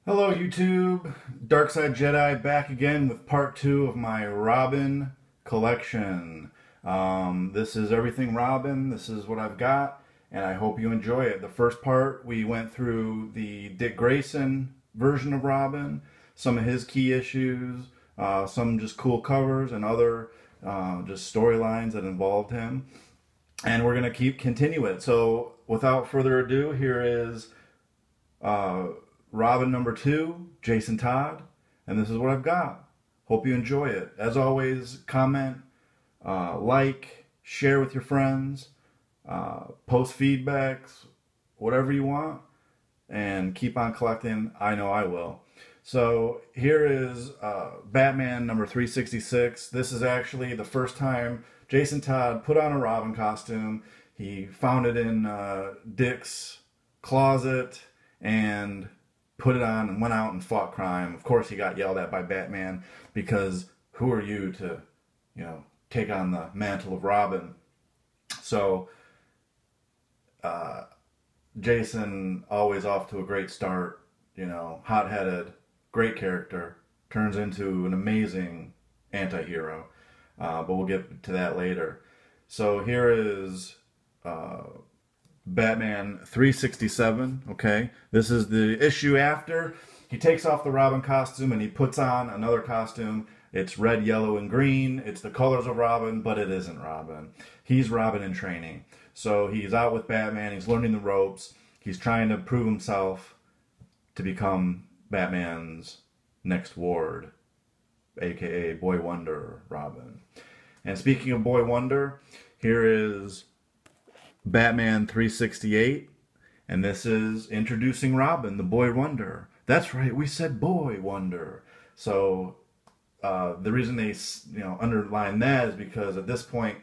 Hello YouTube, Darkside Jedi back again with part 2 of my Robin collection. This is everything Robin, this is what I've got, and I hope you enjoy it. The first part we went through the Dick Grayson version of Robin, some of his key issues, some just cool covers and other just storylines that involved him. And we're going to continue it. So without further ado, here is uh, Robin number 2, Jason Todd, and this is what I've got. Hope you enjoy it. As always, comment, like, share with your friends, post feedbacks, whatever you want, and keep on collecting. I know I will. So here is Batman number 366. This is actually the first time Jason Todd put on a Robin costume. He found it in Dick's closet and put it on and went out and fought crime. Of course, he got yelled at by Batman because who are you to, take on the mantle of Robin? So Jason always off to a great start, hot-headed, great character, turns into an amazing anti-hero. But we'll get to that later. So here is Batman 367, okay? This is the issue after. He takes off the Robin costume and he puts on another costume. It's red, yellow, and green. It's the colors of Robin, but it isn't Robin. He's Robin in training. So he's out with Batman. He's learning the ropes. He's trying to prove himself to become Batman's next ward, aka Boy Wonder Robin. And speaking of Boy Wonder, here is Batman 368, and this is introducing Robin, the Boy Wonder. That's right, we said Boy Wonder. So the reason they underline that is because at this point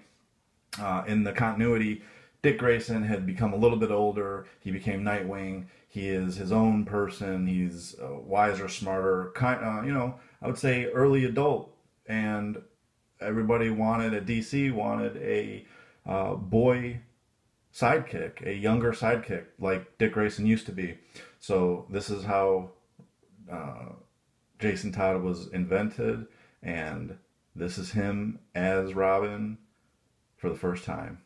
in the continuity, Dick Grayson had become a little bit older. He became Nightwing. He is his own person. He's wiser, smarter, I would say early adult. And everybody wanted at DC wanted a boy sidekick, a younger sidekick like Dick Grayson used to be. So this is how Jason Todd was invented, and this is him as Robin for the first time.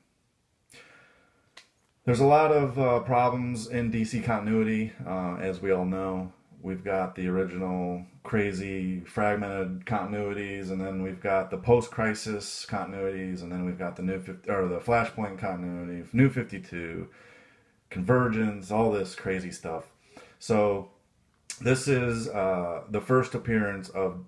There's a lot of problems in DC continuity, as we all know. We've got the original crazy fragmented continuities, and then we've got the post-crisis continuities, and then we've got the the Flashpoint continuity, New 52, Convergence, all this crazy stuff. So this is the first appearance of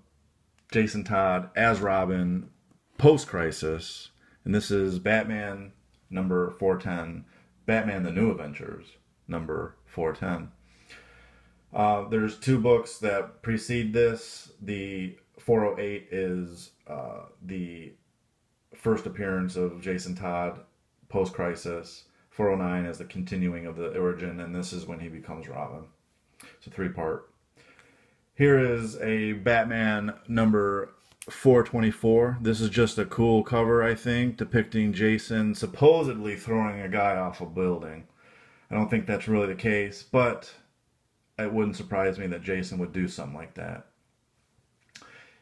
Jason Todd as Robin post-crisis, and this is Batman number 410, Batman: The New Adventures number 410. There's two books that precede this. The 408 is the first appearance of Jason Todd post-crisis. 409 is the continuing of the origin, and this is when he becomes Robin. It's a three-part. Here is a Batman number 424. This is just a cool cover, I think, depicting Jason supposedly throwing a guy off a building. I don't think that's really the case, but it wouldn't surprise me that Jason would do something like that.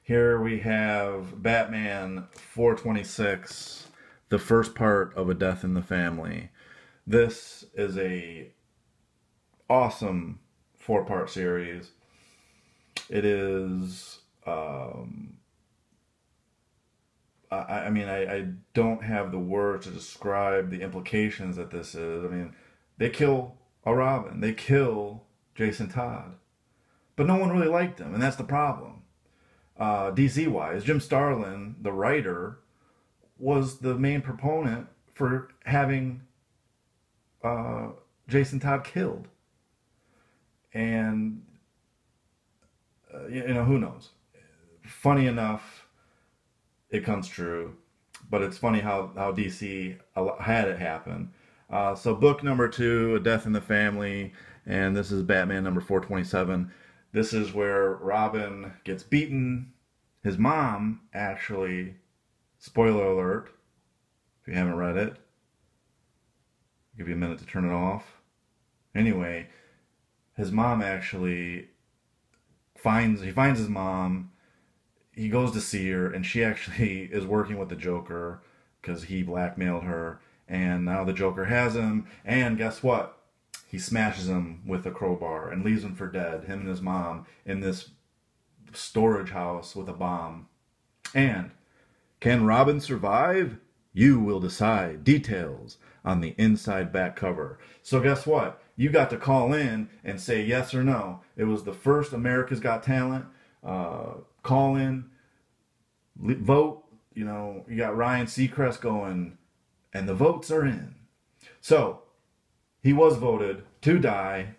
Here we have Batman 426, the first part of A Death in the Family. This is a awesome four-part series. It is, I don't have the words to describe the implications that this is. I mean, they kill a Robin. They kill Jason Todd. But no one really liked him, and that's the problem. DC-wise, Jim Starlin, the writer, was the main proponent for having Jason Todd killed. And, who knows? Funny enough, it comes true. But it's funny how DC had it happen. So book number 2, A Death in the Family, and this is Batman number 427. This is where Robin gets beaten. His mom actually, spoiler alert, if you haven't read it, I'll give you a minute to turn it off. Anyway, his mom actually he finds his mom. He goes to see her, and she actually is working with the Joker because he blackmailed her. And now the Joker has him. And guess what? He smashes him with a crowbar and leaves him for dead, him and his mom, in this storage house with a bomb. And can Robin survive? You will decide. Details on the inside back cover. So guess what? You got to call in and say yes or no. It was the first America's Got Talent. Call in, vote. You know, you got Ryan Seacrest going, and the votes are in. So he was voted to die.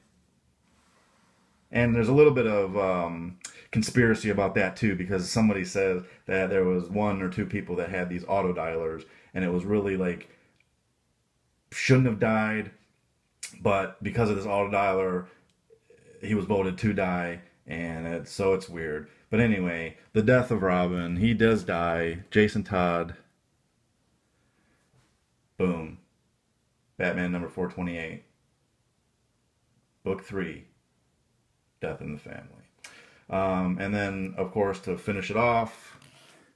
And there's a little bit of conspiracy about that too, because somebody says that there was 1 or 2 people that had these auto dialers, and it was really like shouldn't have died, but because of this auto dialer, he was voted to die, and it's weird. But anyway, the death of Robin, he does die. Jason Todd. Boom. Batman number 428. Book 3. Death in the Family. And then, of course, to finish it off,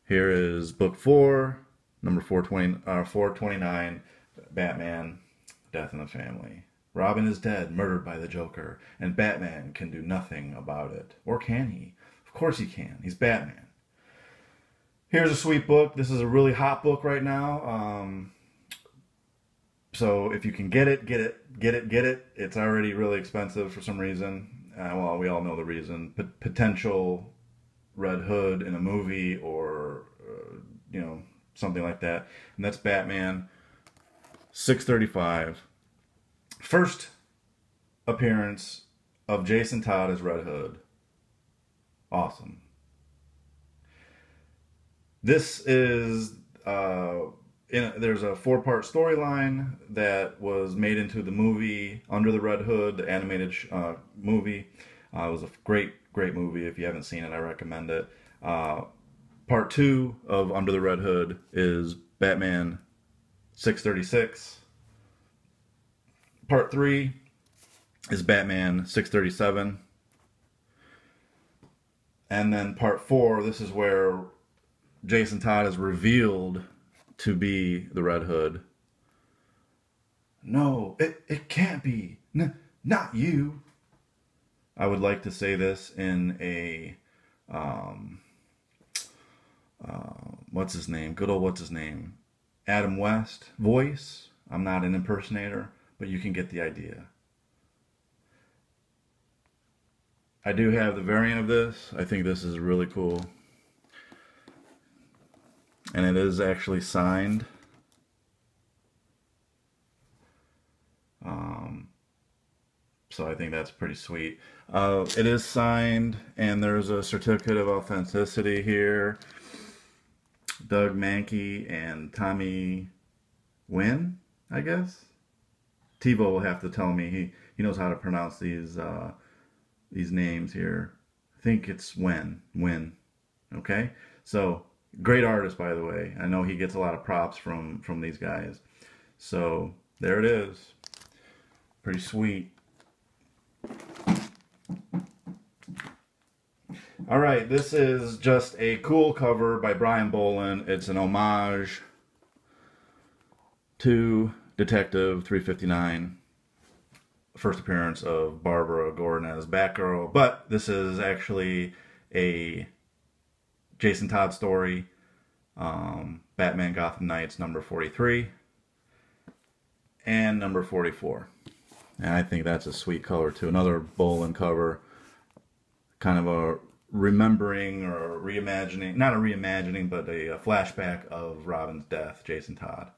here is book 4, number 429, Batman, Death in the Family. Robin is dead, murdered by the Joker, and Batman can do nothing about it. Or can he? Of course he can. He's Batman. Here's a sweet book. This is a really hot book right now. So if you can get it, get it, get it, get it. It's already really expensive for some reason. Well, we all know the reason. Potential Red Hood in a movie or, something like that. And that's Batman 635. First appearance of Jason Todd as Red Hood. Awesome. This is, there's a 4-part storyline that was made into the movie Under the Red Hood, the animated movie. It was a great movie. If you haven't seen it, I recommend it. Part 2 of Under the Red Hood is Batman 636. Part 3 is Batman 637. And then part 4, this is where Jason Todd is revealed to be the Red Hood. No, it can't be. Not you. I would like to say this in a, what's his name? Good old what's his name? Adam West voice. I'm not an impersonator, but you can get the idea. I do have the variant of this. I think this is really cool. And it is actually signed. So I think that's pretty sweet. It is signed, and there's a certificate of authenticity here. Doug Mankey and Tommy Wynn, I guess. Tivo will have to tell me. He knows how to pronounce these names here. I think it's Wynn. Okay? So, great artist, by the way. I know he gets a lot of props from these guys. So, there it is. Pretty sweet. Alright, this is just a cool cover by Brian Bolland. It's an homage to Detective 359. First appearance of Barbara Gordon as Batgirl. But this is actually a Jason Todd story. Batman Gotham Knights number 43. And number 44. And I think that's a sweet color too. Another Bolland cover. Kind of a remembering or reimagining, not a reimagining, but a flashback of Robin's death, Jason Todd.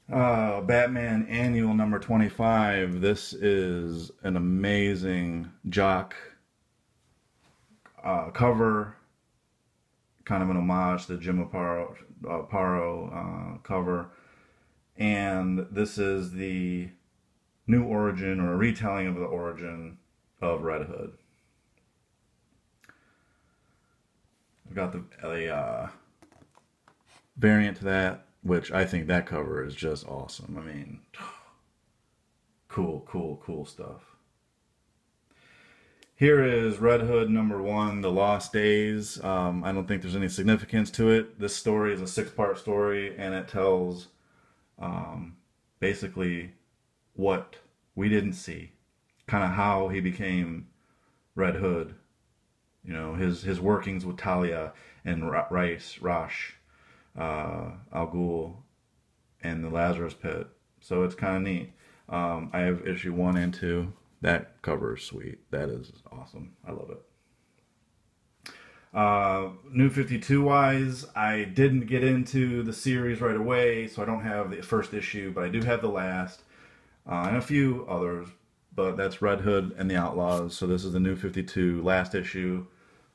Batman Annual number 25. This is an amazing jock cover. Kind of an homage to Jim Aparo cover. And this is the new origin or a retelling of the origin of Red Hood. I've got a variant to that, which I think that cover is just awesome. I mean, cool stuff. Here is Red Hood #1, The Lost Days. I don't think there's any significance to it. This story is a 6-part story, and it tells basically what we didn't see, kind of how he became Red Hood. You know, his workings with Talia and Rosh, Al Ghul, and the Lazarus Pit. So it's kind of neat. I have issue 1 and 2. That cover is sweet. That is awesome. I love it. New 52 wise, I didn't get into the series right away, so I don't have the first issue, but I do have the last, and a few others, but that's Red Hood and the Outlaws. So this is the New 52 last issue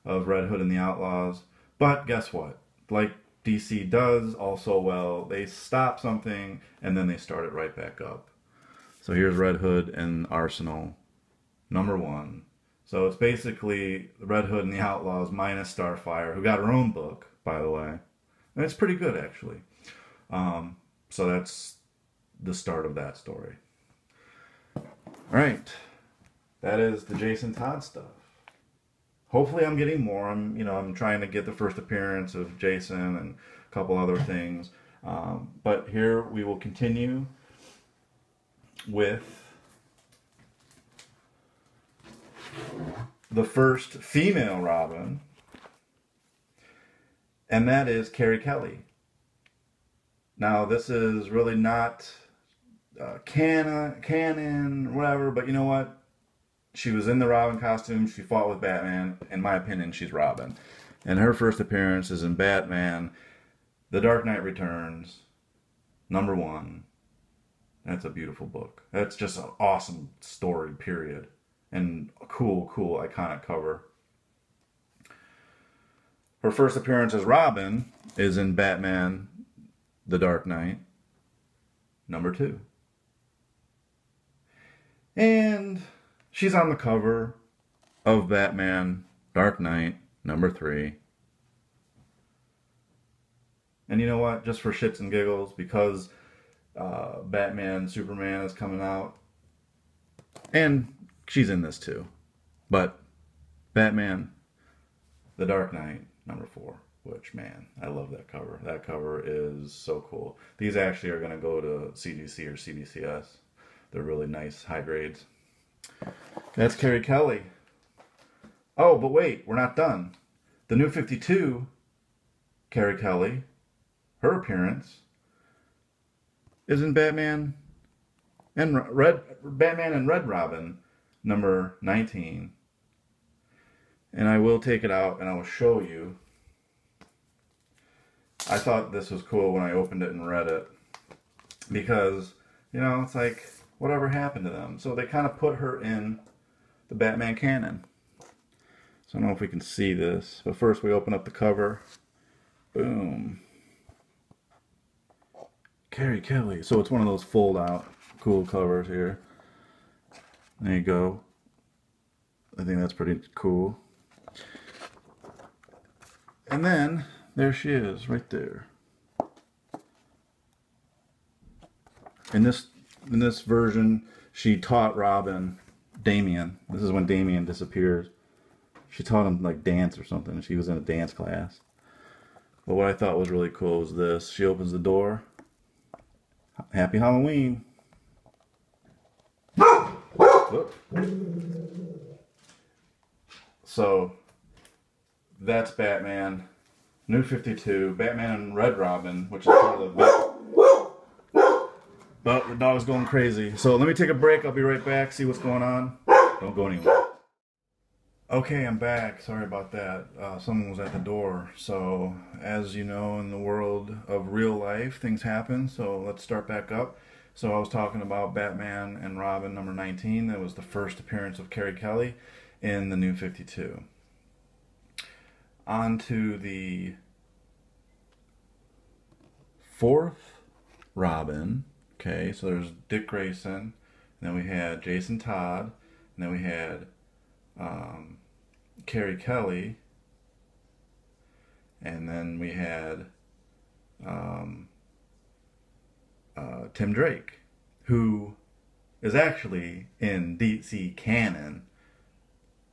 of Red Hood and the Outlaws. But guess what? Like DC does also well, they stop something and then they start it right back up. So here's Red Hood and Arsenal #1. So it's basically Red Hood and the Outlaws minus Starfire, who got her own book, by the way. And it's pretty good, actually. So that's the start of that story. All right. That is the Jason Todd stuff. Hopefully I'm getting more. I'm trying to get the first appearance of Jason and a couple other things. But here we will continue with the first female Robin, and that is Carrie Kelly. Now, this is really not canon, whatever, but you know what? She was in the Robin costume. She fought with Batman. In my opinion, she's Robin. And her first appearance is in Batman, The Dark Knight Returns, #1. That's a beautiful book. That's just an awesome story, period. And a cool, iconic cover. Her first appearance as Robin is in Batman, The Dark Knight, #2. And she's on the cover of Batman, Dark Knight, #3. And you know what? Just for shits and giggles, because Batman, Superman is coming out, and she's in this too. But Batman, The Dark Knight, #4, which, man, I love that cover. That cover is so cool. These actually are going to go to CGC or CBCS. They're really nice, high grades. That's Carrie Kelly. Oh, but wait, we're not done. The New 52, Carrie Kelly, her appearance is in Batman and Red Robin, #19. And I will take it out and I will show you. I thought this was cool when I opened it and read it, because, you know, it's like, whatever happened to them? So they kind of put her in the Batman canon. So I don't know if we can see this, but first we open up the cover. Boom. Carrie Kelly. So it's one of those fold out cool covers here. There you go. I think that's pretty cool. And then there she is, right there. In this version, she taught Robin, Damian. This is when Damian disappears. She taught him like dance or something. She was in a dance class. But what I thought was really cool was this. She opens the door. Happy Halloween. Whoop. So that's Batman. New 52. Batman and Red Robin, which is part of the... But the dog's going crazy. So let me take a break. I'll be right back. See what's going on. Don't go anywhere. Okay, I'm back. Sorry about that. Someone was at the door. So, as you know, in the world of real life, things happen. So let's start back up. So I was talking about Batman and Robin #19. That was the first appearance of Carrie Kelly in the New 52. On to the fourth Robin. Okay, so there's Dick Grayson, and then we had Jason Todd, and then we had Carrie Kelly, and then we had Tim Drake, who is actually in DC canon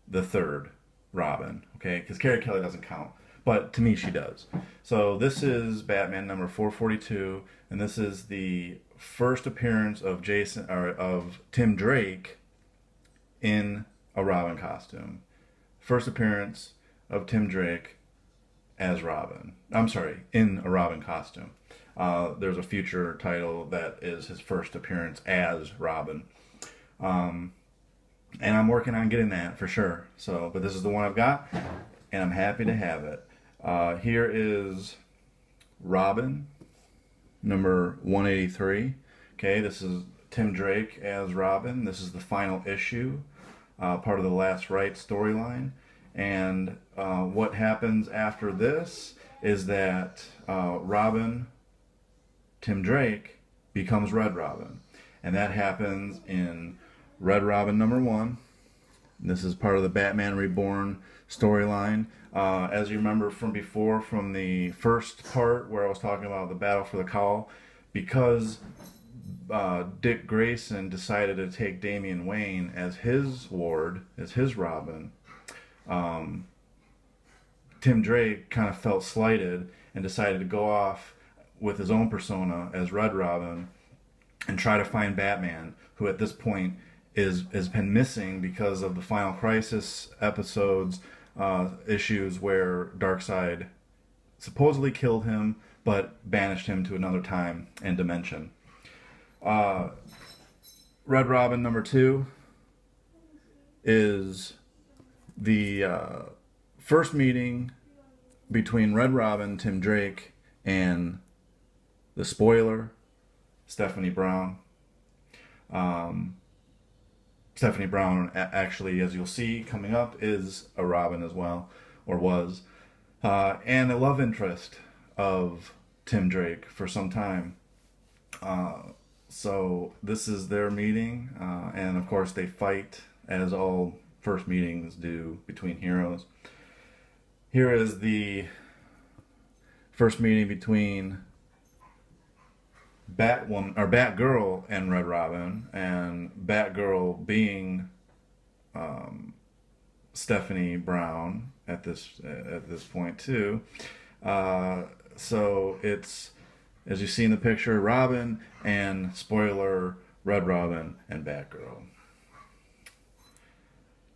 the third Robin, okay? Because Carrie Kelly doesn't count, but to me she does. So this is Batman number 442, and this is the first appearance of Tim Drake in a Robin costume. First appearance of Tim Drake as Robin. I'm sorry, in a Robin costume. There's a future title that is his first appearance as Robin. And I'm working on getting that for sure. So, but this is the one I've got, and I'm happy to have it. Here is Robin, number 183. Okay, this is Tim Drake as Robin. This is the final issue, part of the Last Right storyline. And what happens after this is that Robin, Tim Drake, becomes Red Robin. And that happens in Red Robin number 1. This is part of the Batman Reborn storyline. As you remember from before, from the first part where I was talking about the battle for the cowl, because Dick Grayson decided to take Damian Wayne as his ward, as his Robin, Tim Drake kind of felt slighted and decided to go off with his own persona as Red Robin and try to find Batman, who at this point has been missing because of the Final Crisis episodes, issues where Darkseid supposedly killed him, but banished him to another time and dimension. Red Robin number 2 is the first meeting between Red Robin, Tim Drake, and the spoiler, Stephanie Brown. Stephanie Brown, actually, as you'll see coming up, is a Robin as well, or was, and a love interest of Tim Drake for some time. So this is their meeting, and of course they fight, as all first meetings do between heroes. Here is the first meeting between Batgirl and Red Robin, and Batgirl being Stephanie Brown at this point too. So it's, as you see in the picture, Robin and, spoiler, Red Robin and Batgirl.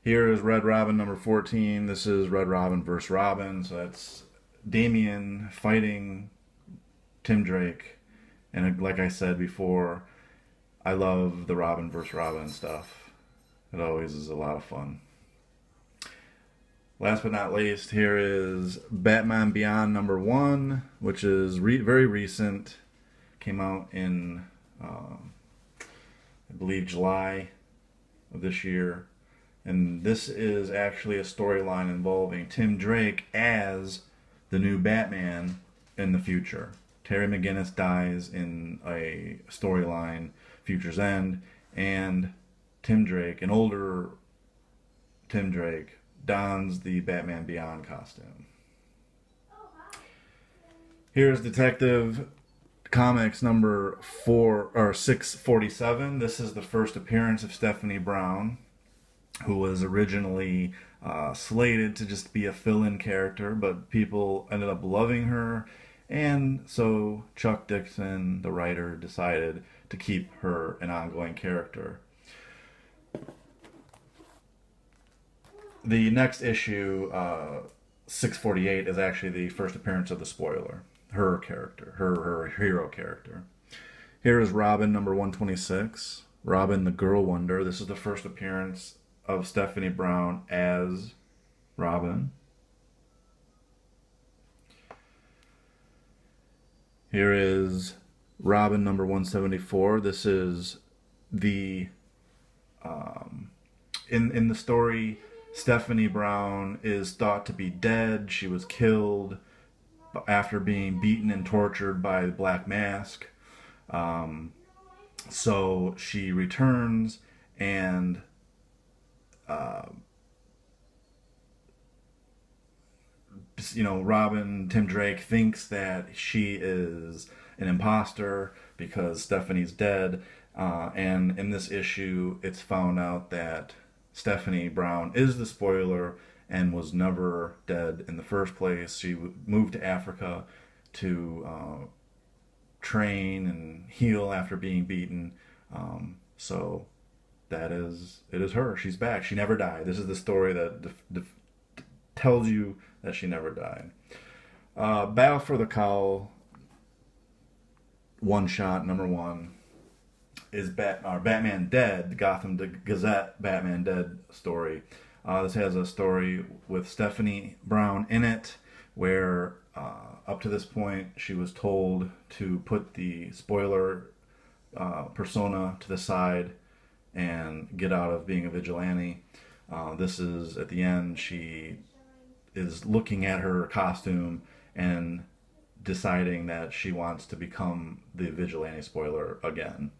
Here is Red Robin number 14. This is Red Robin versus Robin. So that's Damian fighting Tim Drake. And like I said before, I love the Robin versus Robin stuff. It always is a lot of fun. Last but not least, here is Batman Beyond number 1, which is very recent. Came out in, I believe, July of this year. And this is actually a storyline involving Tim Drake as the new Batman in the future. Terry McGinnis dies in a storyline, Future's End, and Tim Drake, an older Tim Drake, dons the Batman Beyond costume. Here's Detective Comics number 647. This is the first appearance of Stephanie Brown, who was originally slated to just be a fill-in character, but people ended up loving her. And so Chuck Dixon, the writer, decided to keep her an ongoing character. The next issue, 648, is actually the first appearance of the spoiler, her character, her hero character. Here is Robin number 126, Robin the Girl Wonder. This is the first appearance of Stephanie Brown as Robin. Here is Robin number 174. This is the in the story, Stephanie Brown is thought to be dead. She was killed after being beaten and tortured by the Black Mask. So she returns, and Robin, Tim Drake, thinks that she is an imposter because Stephanie's dead. And in this issue, it's found out that Stephanie Brown is the spoiler and was never dead in the first place. She moved to Africa to train and heal after being beaten. So it is her. She's back. She never died. This is the story that tells you that she never died. Battle for the Cowl, one shot number one, is Batman Dead, the Gotham Gazette Batman Dead story. This has a story with Stephanie Brown in it, where up to this point she was told to put the spoiler persona to the side and get out of being a vigilante. This is at the end. She is looking at her costume and deciding that she wants to become the vigilante spoiler again.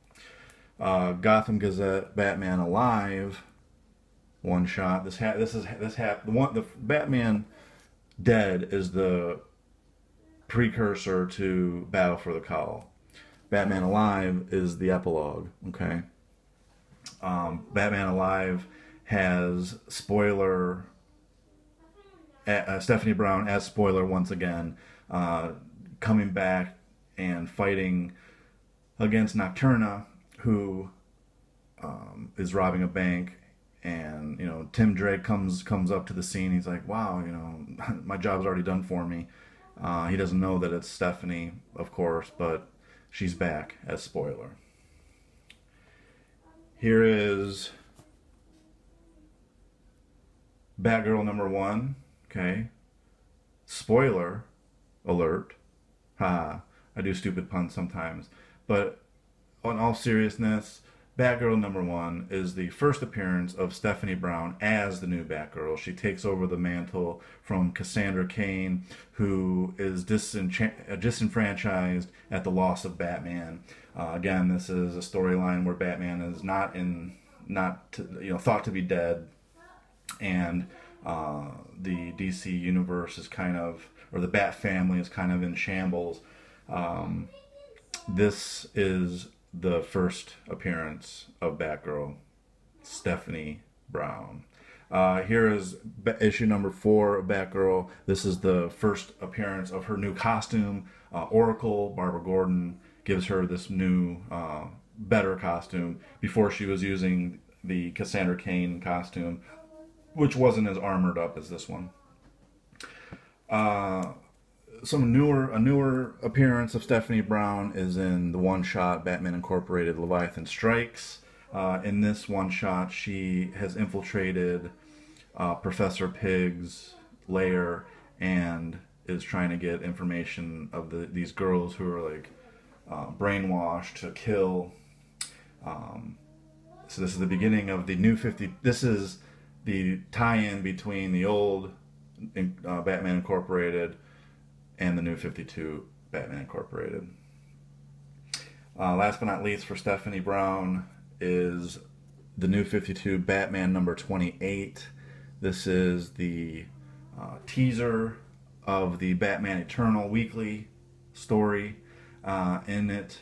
Gotham Gazette Batman Alive, one shot. The Batman Dead is the precursor to Battle for the Cowl. Batman Alive is the epilogue. Okay. Batman Alive has spoiler Stephanie Brown as spoiler once again, coming back and fighting against Nocturna, who is robbing a bank. And Tim Drake comes up to the scene. He's like, wow, my job's already done for me. He doesn't know that it's Stephanie, of course, but she's back as spoiler. Here is Batgirl number one. Okay. Spoiler alert. Ha. I do stupid puns sometimes. But in all seriousness, Batgirl number one is the first appearance of Stephanie Brown as the new Batgirl. She takes over the mantle from Cassandra Cain, who is disenfranchised at the loss of Batman. Again, this is a storyline where Batman is thought to be dead, and the DC universe is or the Bat family is kind of in shambles. This is the first appearance of Batgirl, Stephanie Brown. Here is issue number 4 of Batgirl. This is the first appearance of her new costume. Oracle, Barbara Gordon, gives her this new, better costume. Before, she was using the Cassandra Cain costume, which wasn't as armored up as this one. A newer appearance of Stephanie Brown is in the one-shot Batman Incorporated Leviathan Strikes. In this one-shot, she has infiltrated Professor Pig's lair and is trying to get information of these girls who are brainwashed to kill. So this is the beginning of the new 50. This is the tie-in between the old Batman Incorporated and the new 52 Batman Incorporated. Last but not least, for Stephanie Brown is the new 52 Batman number 28. This is the teaser of the Batman Eternal weekly story. In it,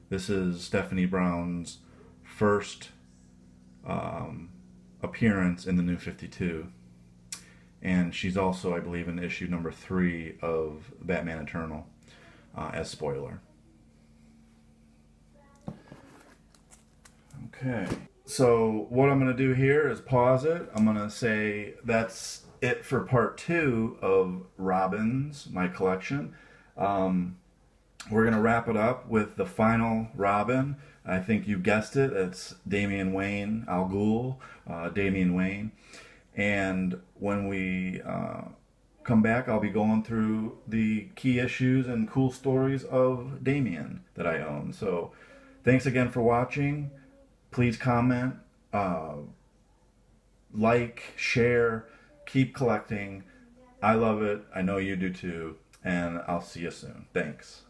this is Stephanie Brown's first appearance in the new 52. And she's also, I believe, in issue number 3 of Batman Eternal as spoiler. Okay. So what I'm going to do here is pause it. I'm going to say that's it for part 2 of Robins, my collection. We're going to wrap it up with the final Robin. I think you guessed it. It's Damian Wayne, Al Ghul, Damian Wayne. And when we come back, I'll be going through the key issues and cool stories of Damian that I own. So thanks again for watching. Please comment, like, share, keep collecting. I love it. I know you do too. And I'll see you soon. Thanks.